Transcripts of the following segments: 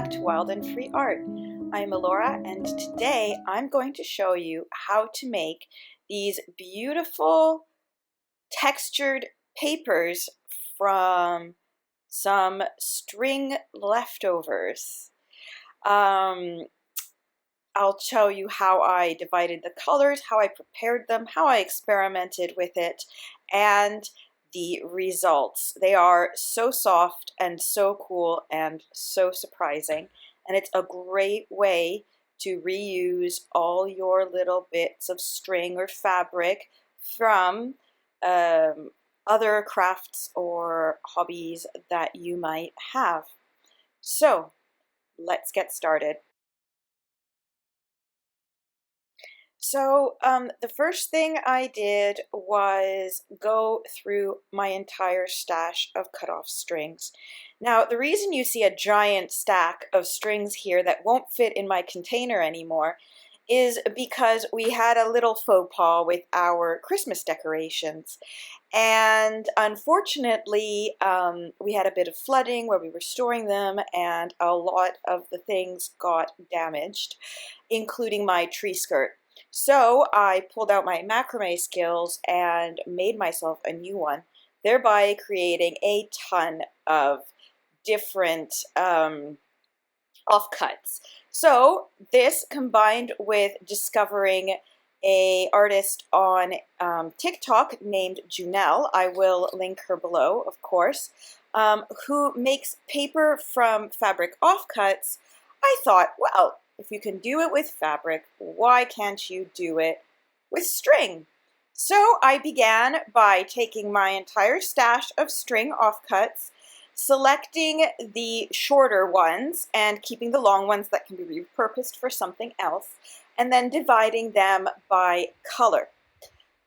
back to Wild and Free Art. I'm Alora, and today I'm going to show you how to make these beautiful textured papers from some string leftovers. I'll show you how I divided the colors, how I prepared them, how I experimented with it, and the results. They are so soft and so cool and so surprising, and it's a great way to reuse all your little bits of string or fabric from other crafts or hobbies that you might have. So let's get started. So the first thing I did was go through my entire stash of cut-off strings. Now, the reason you see a giant stack of strings here that won't fit in my container anymore is because we had a little faux pas with our Christmas decorations. And unfortunately, we had a bit of flooding where we were storing them, and a lot of the things got damaged, including my tree skirt. So I pulled out my macrame skills and made myself a new one, thereby creating a ton of different offcuts. So this, combined with discovering an artist on TikTok named Junelle, I will link her below, of course, who makes paper from fabric offcuts, I thought, well, if you can do it with fabric, why can't you do it with string? So I began by taking my entire stash of string offcuts, selecting the shorter ones and keeping the long ones that can be repurposed for something else, and then dividing them by color.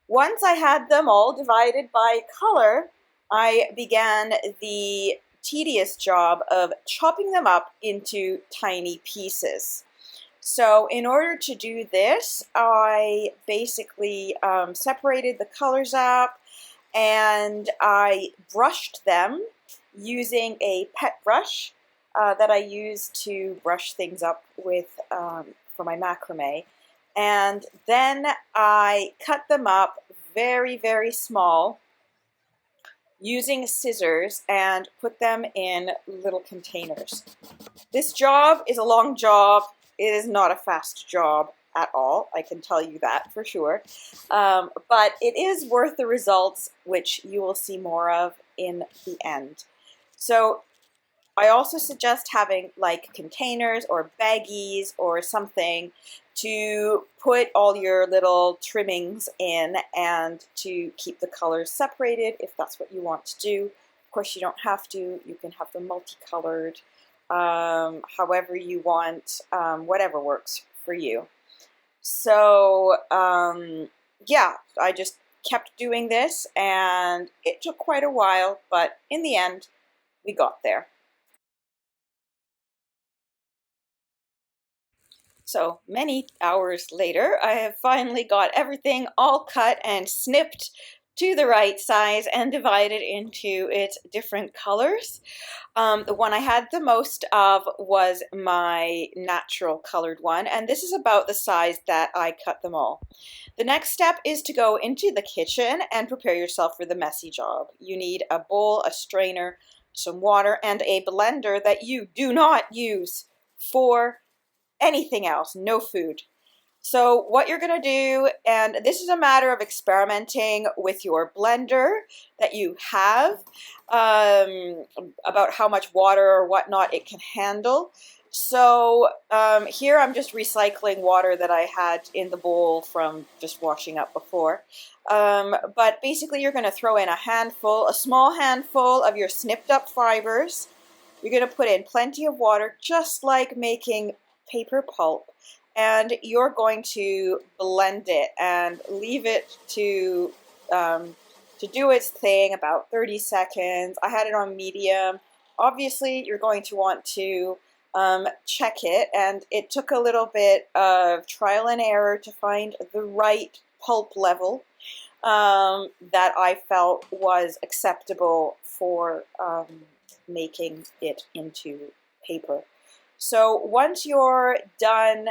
Once I had them all divided by color, I began the tedious job of chopping them up into tiny pieces. So in order to do this, I basically separated the colors up, and I brushed them using a pet brush that I use to brush things up with for my macrame. And then I cut them up very, very small using scissors and put them in little containers. This job is a long job. It is not a fast job at all, I can tell you that for sure. But it is worth the results, which you will see more of in the end. So I also suggest having like containers or baggies or something to put all your little trimmings in and to keep the colors separated if that's what you want to do. Of course, you don't have to. You can have them multicolored, however you want, whatever works for you. So yeah, I just kept doing this, and it took quite a while, but in the end, we got there. So many hours later, I have finally got everything all cut and snipped to the right size and divided into its different colors. The one I had the most of was my natural colored one, and this is about the size that I cut them all. The next step is to go into the kitchen and prepare yourself for the messy job. You need a bowl, a strainer, some water, and a blender that you do not use for anything else, no food. So what you're going to do, and this is a matter of experimenting with your blender that you have, about how much water or whatnot it can handle. So here I'm just recycling water that I had in the bowl from just washing up before. But basically you're going to throw in a small handful of your snipped up fibers. You're going to put in plenty of water, just like making paper pulp, and you're going to blend it and leave it to do its thing about 30 seconds. I had it on medium. Obviously, you're going to want to check it, and it took a little bit of trial and error to find the right pulp level that I felt was acceptable for making it into paper. So once you're done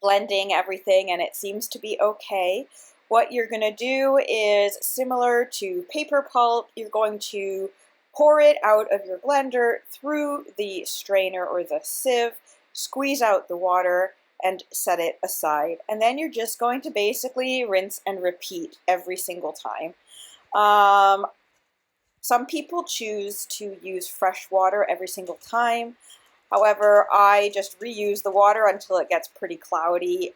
blending everything and it seems to be okay, what you're going to do is similar to paper pulp. You're going to pour it out of your blender through the strainer or the sieve, squeeze out the water, and set it aside. And then you're just going to basically rinse and repeat every single time. Some people choose to use fresh water every single time. However, I just reuse the water until it gets pretty cloudy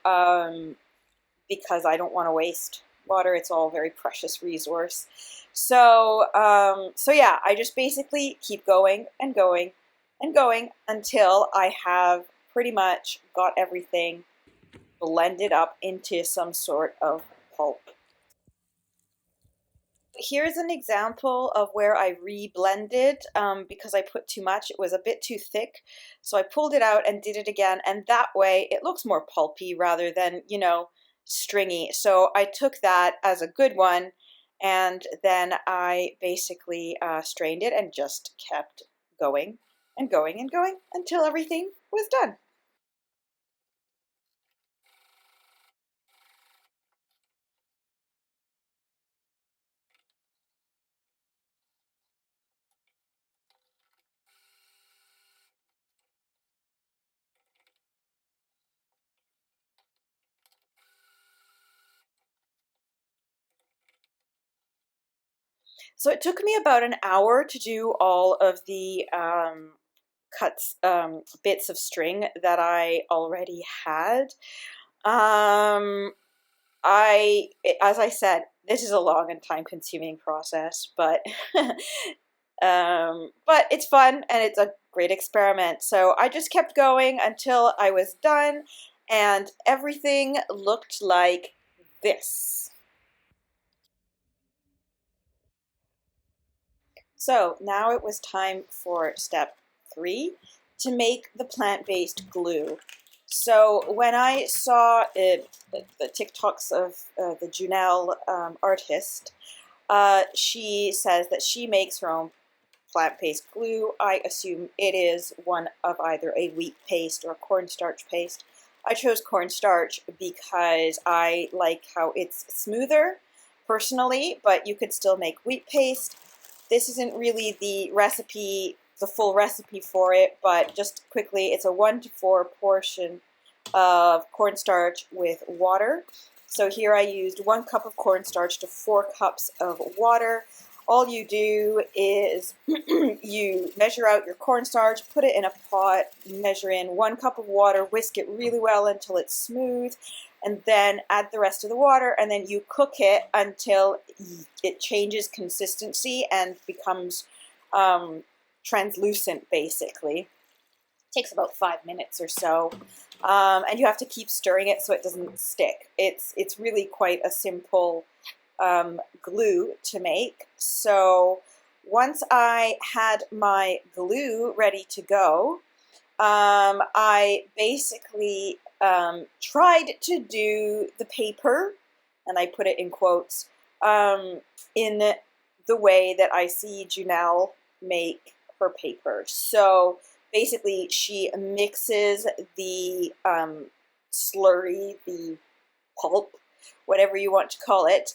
because I don't want to waste water. It's all a very precious resource. So yeah, I just basically keep going and going and going until I have pretty much got everything blended up into some sort of pulp. Here's an example of where I re-blended because I put too much. It was a bit too thick. So I pulled it out and did it again. And that way it looks more pulpy rather than, you know, stringy. So I took that as a good one. And then I basically strained it and just kept going and going and going until everything was done. So it took me about an hour to do all of the cuts, bits of string that I already had. Um, as I said, this is a long and time-consuming process, but it's fun and it's a great experiment. So I just kept going until I was done, and everything looked like this. So now it was time for step 3 to make the plant-based glue. So when I saw the TikToks of the Junelle artist, she says that she makes her own plant-based glue. I assume it is one of either a wheat paste or a cornstarch paste. I chose cornstarch because I like how it's smoother personally, but you could still make wheat paste. This isn't really the recipe, the full recipe for it, but just quickly, it's a 1 to 4 portion of cornstarch with water. So here I used 1 cup of cornstarch to 4 cups of water. All you do is you measure out your cornstarch, put it in a pot, measure in 1 cup of water, whisk it really well until it's smooth, and then add the rest of the water, and then you cook it until it changes consistency and becomes translucent, basically. It takes about 5 minutes or so, and you have to keep stirring it so it doesn't stick. It's really quite a simple glue to make. So once I had my glue ready to go, I basically tried to do the paper, and I put it in quotes, in the way that I see Junelle make her paper. So basically she mixes the slurry, the pulp, whatever you want to call it,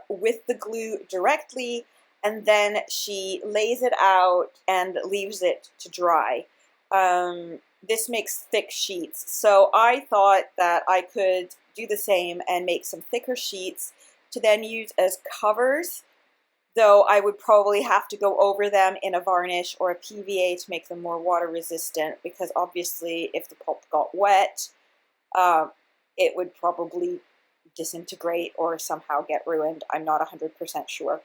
with the glue directly, and then she lays it out and leaves it to dry. This makes thick sheets, so I thought that I could do the same and make some thicker sheets to then use as covers, though I would probably have to go over them in a varnish or a PVA to make them more water resistant, because obviously if the pulp got wet, it would probably disintegrate or somehow get ruined. I'm not 100% sure.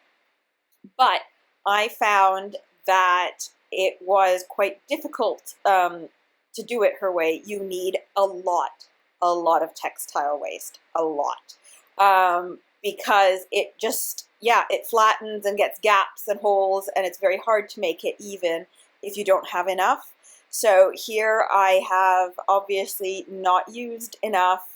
But I found that it was quite difficult to do it her way. You need a lot of textile waste, a lot. Because it just, yeah, it flattens and gets gaps and holes, and it's very hard to make it even if you don't have enough. So here I have obviously not used enough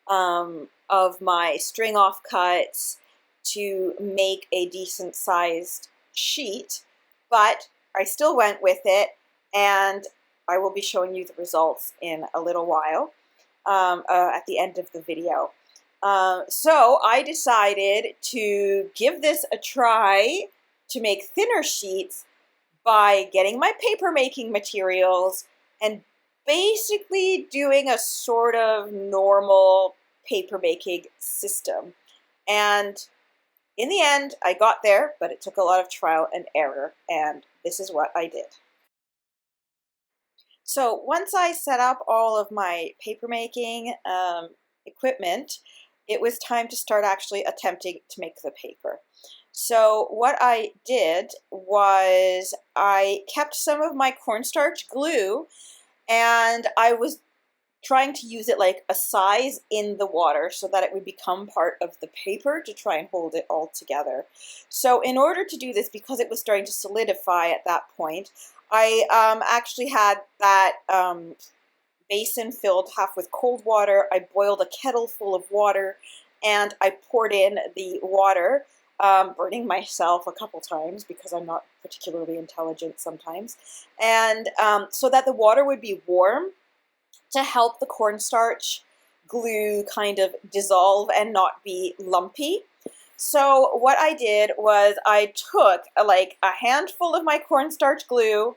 of my string off cuts to make a decent sized sheet, but I still went with it, and I will be showing you the results in a little while at the end of the video. So I decided to give this a try to make thinner sheets by getting my paper making materials and basically doing a sort of normal paper making system. And in the end, I got there, but it took a lot of trial and error, and this is what I did. So once I set up all of my paper making equipment, it was time to start actually attempting to make the paper. So what I did was I kept some of my cornstarch glue, and I was trying to use it like a size in the water so that it would become part of the paper to try and hold it all together. So in order to do this, because it was starting to solidify at that point, I actually had that basin filled half with cold water. I boiled a kettle full of water, and I poured in the water, burning myself a couple times because I'm not particularly intelligent sometimes, and so that the water would be warm to help the cornstarch glue kind of dissolve and not be lumpy. So what I did was I took like a handful of my cornstarch glue,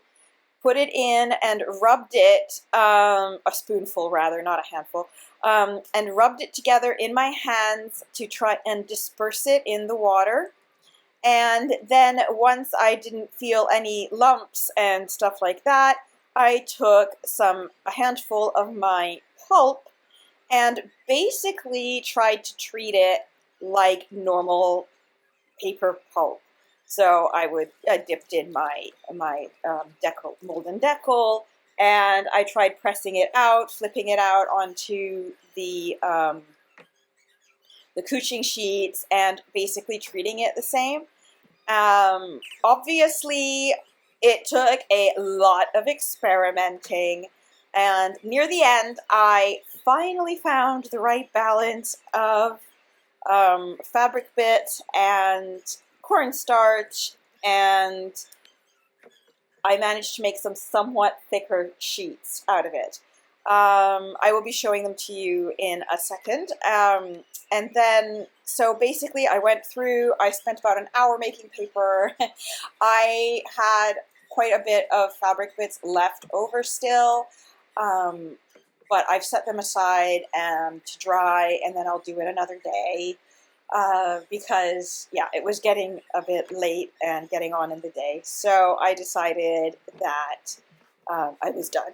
put it in and rubbed it, a spoonful rather, not a handful, and rubbed it together in my hands to try and disperse it in the water. And then once I didn't feel any lumps and stuff like that, I took a handful of my pulp and basically tried to treat it like normal paper pulp. So I dipped in my deckle, mould and deckle, and I tried pressing it out, flipping it out onto the couching sheets, and basically treating it the same. Obviously, it took a lot of experimenting, and near the end, I finally found the right balance of fabric bit and cornstarch, and I managed to make some somewhat thicker sheets out of it. I will be showing them to you in a second. And then, so basically I went through, I spent about an hour making paper. I had quite a bit of fabric bits left over still, but I've set them aside to dry, and then I'll do it another day. Because, yeah, it was getting a bit late and getting on in the day. So I decided that I was done.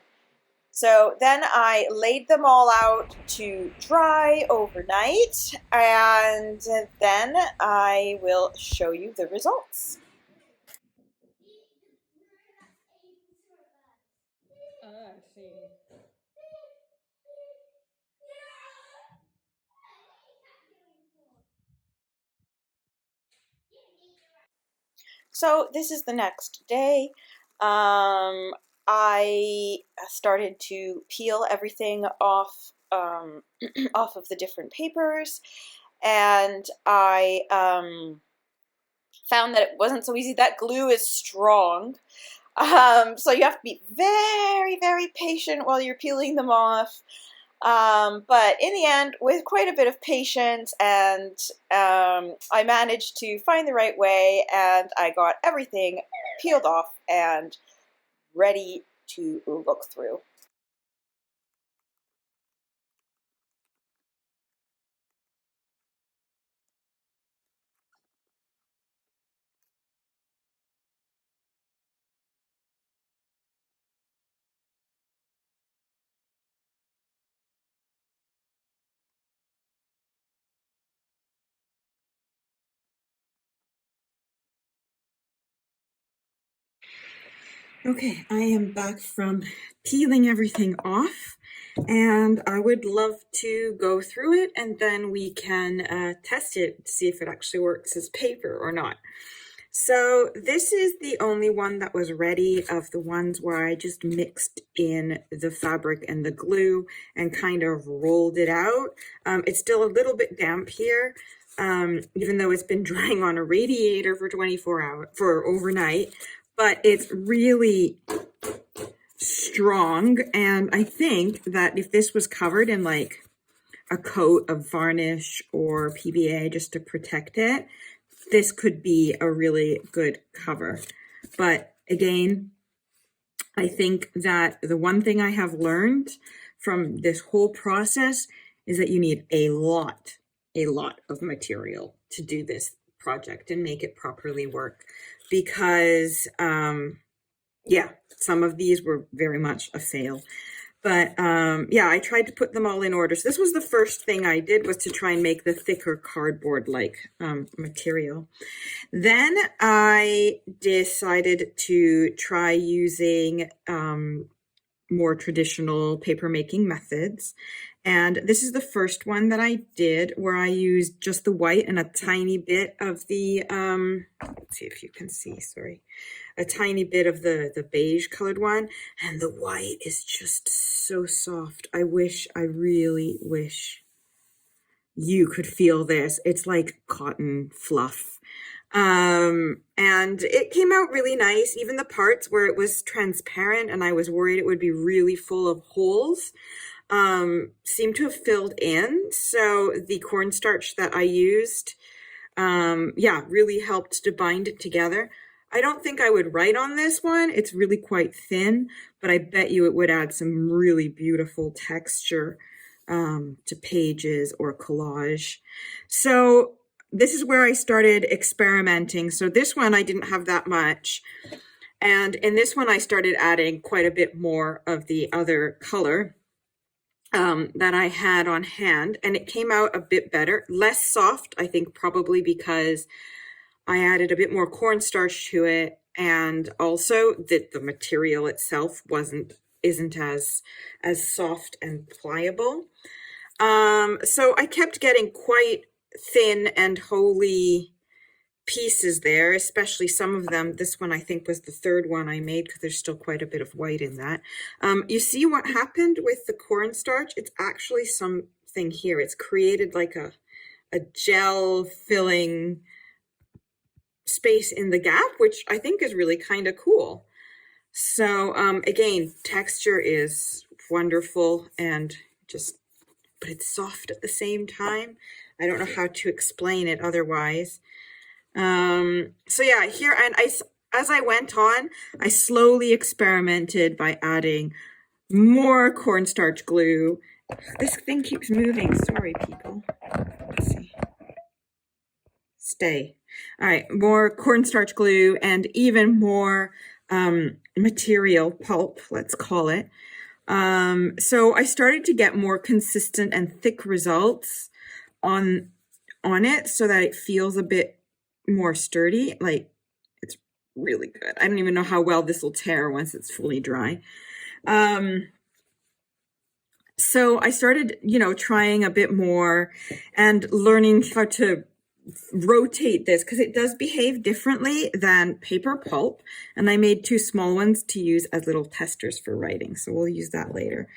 So then I laid them all out to dry overnight, and then I will show you the results. I see. So this is the next day. I started to peel everything off off of the different papers, and I found that it wasn't so easy. That glue is strong, so you have to be very, very patient while you're peeling them off. But in the end, with quite a bit of patience, and I managed to find the right way, and I got everything peeled off and ready to look through. Okay, I am back from peeling everything off, and I would love to go through it, and then we can test it to see if it actually works as paper or not. So this is the only one that was ready of the ones where I just mixed in the fabric and the glue and kind of rolled it out. It's still a little bit damp here, even though it's been drying on a radiator for 24 hours, for overnight, but it's really strong, and I think that if this was covered in like a coat of varnish or PVA just to protect it, this could be a really good cover. But again, I think that the one thing I have learned from this whole process is that you need a lot of material to do this project and make it properly work, because yeah, some of these were very much a fail. But yeah, I tried to put them all in order. So this was the first thing I did, was to try and make the thicker cardboard-like material. Then I decided to try using more traditional paper making methods. And this is the first one that I did, where I used just the white and a tiny bit of the, let's see if you can see, sorry, a tiny bit of the beige colored one. And the white is just so soft. I really wish you could feel this. It's like cotton fluff. And it came out really nice. Even the parts where it was transparent and I was worried it would be really full of holes, seemed to have filled in. So the cornstarch that I used, yeah, really helped to bind it together. I don't think I would write on this one. It's really quite thin, but I bet you it would add some really beautiful texture to pages or collage. So this is where I started experimenting. So this one, I didn't have that much. And in this one, I started adding quite a bit more of the other color that I had on hand. And it came out a bit better, less soft, I think probably because I added a bit more cornstarch to it. And also that the material itself isn't as soft and pliable. So I kept getting quite thin and holy pieces there, especially some of them. This one I think was the third one I made, because there's still quite a bit of white in that. You see what happened with the cornstarch? It's actually something here. It's created like a gel filling space in the gap, which I think is really kind of cool. So again, texture is wonderful and but it's soft at the same time. I don't know how to explain it otherwise. So yeah, here, and as I went on, I slowly experimented by adding more cornstarch glue. This thing keeps moving. Sorry, people. Let's see. Stay. All right, more cornstarch glue and even more material pulp, let's call it. So I started to get more consistent and thick results on it, so that it feels a bit more sturdy. Like, it's really good. I don't even know how well this will tear once it's fully dry. So I started, trying a bit more and learning how to rotate this, because it does behave differently than paper pulp. And I made 2 small ones to use as little testers for writing. So we'll use that later.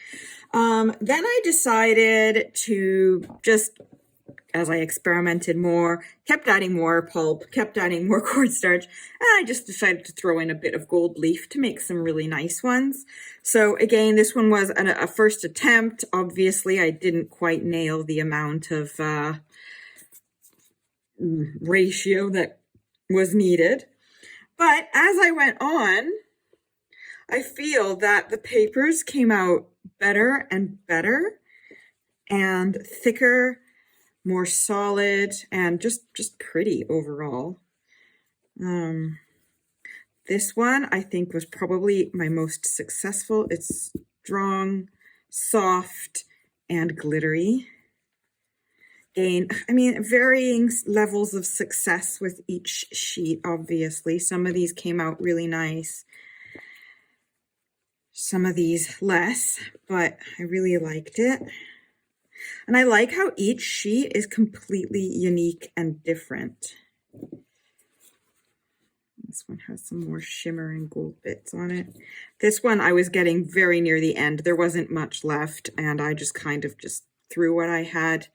Then I decided to just, as I experimented more, kept adding more pulp, kept adding more cornstarch, and I just decided to throw in a bit of gold leaf to make some really nice ones. So again, this one was a first attempt. Obviously, I didn't quite nail the amount of ratio that was needed. But as I went on, I feel that the papers came out better and better and thicker, more solid, and just pretty overall. This one I think was probably my most successful. It's strong, soft, and glittery. Again, I mean, varying levels of success with each sheet, obviously. Some of these came out really nice. Some of these less, but I really liked it. And I like how each sheet is completely unique and different. This one has some more shimmer and gold bits on it. This one I was getting very near the end. There wasn't much left, and I just kind of threw what I had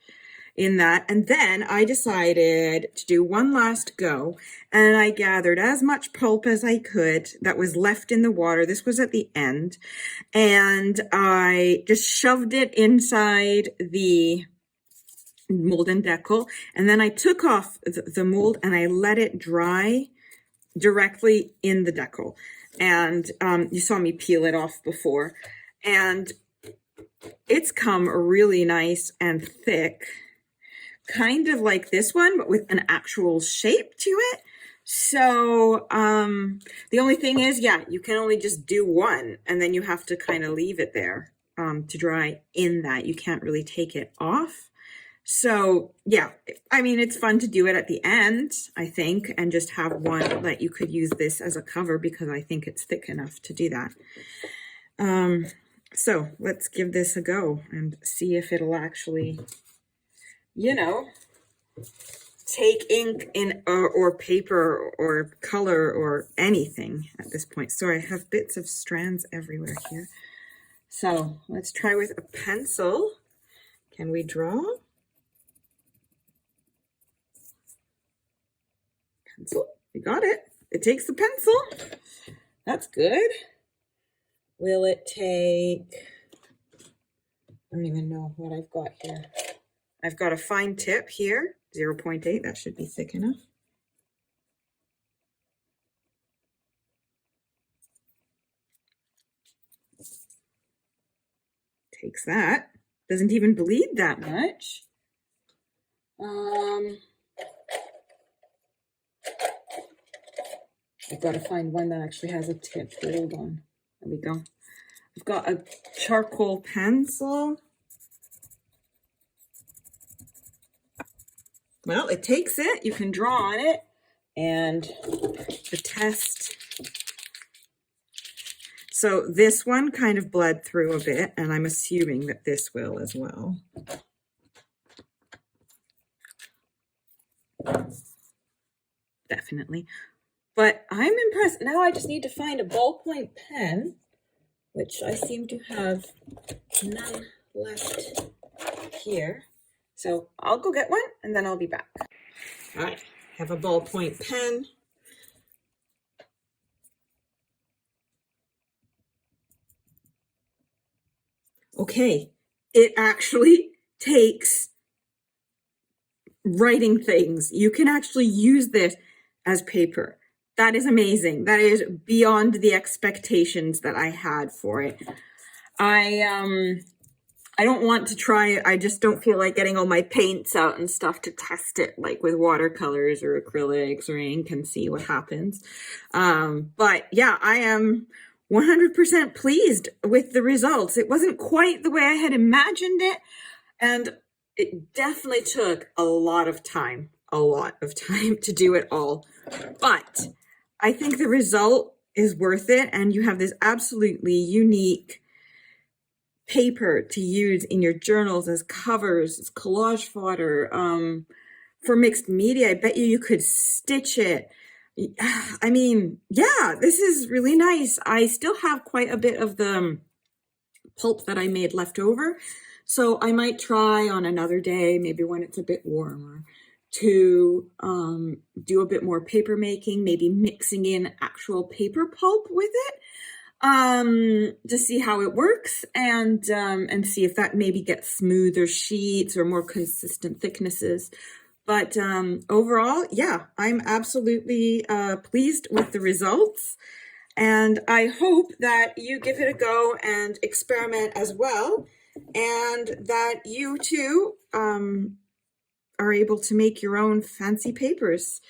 in that. And then I decided to do one last go, and I gathered as much pulp as I could that was left in the water. This was at the end. And I just shoved it inside the mold and deckle. And then I took off the mold and I let it dry directly in the deckle. And you saw me peel it off before. And it's come really nice and thick, kind of like this one, but with an actual shape to it. So the only thing is, yeah, you can only just do one, and then you have to kind of leave it there to dry in that. You can't really take it off. So yeah, I mean, it's fun to do it at the end, I think, and just have one that you could use this as a cover because I think it's thick enough to do that. So let's give this a go and see if it'll actually, you know, take ink in or paper or color or anything at this point. So I have bits of strands everywhere here. So let's try with a pencil. Can we draw? Pencil, we got it. It takes the pencil. That's good. Will it take, I don't even know what I've got here. I've got a fine tip here, 0.8, that should be thick enough. Takes that. Doesn't even bleed that much. I've got to find one that actually has a tip. Hold on. There we go. I've got a charcoal pencil. Well, it takes it. You can draw on it. And the test. So this one kind of bled through a bit, and I'm assuming that this will as well. Definitely. But I'm impressed. Now I just need to find a ballpoint pen, which I seem to have none left here. So I'll go get one and then I'll be back. All right, have a ballpoint pen. Okay, it actually takes writing things. You can actually use this as paper. That is amazing. That is beyond the expectations that I had for it. I don't want to try it. I just don't feel like getting all my paints out and stuff to test it, like with watercolors or acrylics or ink, and see what happens. But yeah, I am 100% pleased with the results. It wasn't quite the way I had imagined it, and it definitely took a lot of time to do it all. But I think the result is worth it, and you have this absolutely unique paper to use in your journals as covers, as collage fodder, for mixed media. I bet you could stitch it. I mean, yeah, this is really nice. I still have quite a bit of the pulp that I made left over, so I might try on another day, maybe when it's a bit warmer, to do a bit more paper making, maybe mixing in actual paper pulp with it, to see how it works, and see if that maybe gets smoother sheets or more consistent thicknesses. But overall, yeah, I'm absolutely pleased with the results, and I hope that you give it a go and experiment as well, and that you too are able to make your own fancy papers.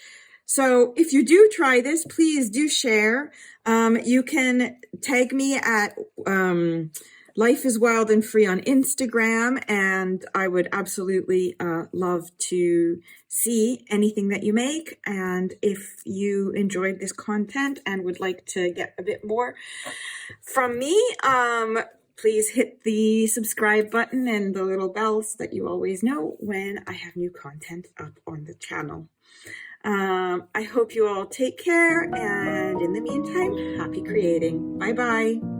So if you do try this, please do share. You can tag me at Life is Wild and Free on Instagram, and I would absolutely love to see anything that you make. And if you enjoyed this content and would like to get a bit more from me, please hit the subscribe button and the little bell so that you always know when I have new content up on the channel. I hope you all take care, and in the meantime, happy creating. Bye-bye.